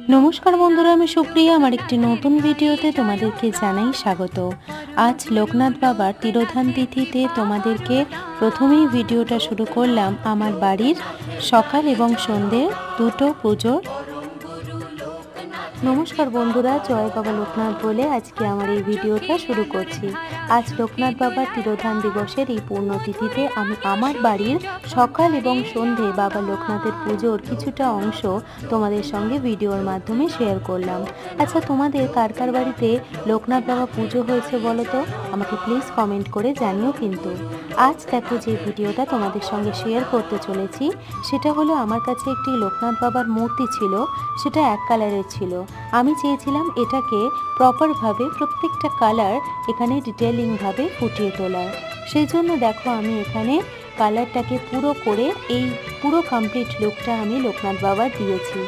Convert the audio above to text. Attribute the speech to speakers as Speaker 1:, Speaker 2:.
Speaker 1: नमस्कार बंधुरा आमी सुप्रिया आमार एकटी नतून भिडियोते तोमादेरके जानाई स्वागत। आज लोकनाथ बाबार तिरोधान तिथिते तोमादेरके प्रथमेई भिडियोटा शुरू करलाम आमार बाड़ीर सकाल एबं सन्ধ্যে दुटो पुजोर। नमस्कार बंधुरा, जय बाबा लोकनाथ बोले आज के आमार এই ভিডিওটা শুরু করছি। আজ লোকনাথ বাবার তিরোধান দিবসের এই পূর্ণতিথিতে আমি আমার বাড়ির সকাল এবং সন্ধ্যে বাবা লোকনাথের পুজোর কিছুটা অংশ তোমাদের সঙ্গে ভিডিওর মাধ্যমে শেয়ার করলাম। আচ্ছা, তোমাদের কার কার বাড়িতে লোকনাথ বাবা পুজো হয়েছে বলো তো, আমাকে প্লিজ কমেন্ট করে জানিও। কিন্তু আজ দেখো যে ভিডিওটা তোমাদের সঙ্গে শেয়ার করতে চলেছি সেটা হলো আমার কাছে একটি লোকনাথ বাবার মূর্তি ছিল, সেটা এক কালারের ছিল। আমি চেয়েছিলাম এটাকে প্রপারভাবে প্রত্যেকটা কালার এখানে ডিটেইলিংভাবে ফুটিয়ে তোলার। সেই জন্য দেখো আমি এখানে কালারটাকে পুরো করে এই পুরো কমপ্লিট লুকটা আমি লোকনাথ বাবার দিয়েছি।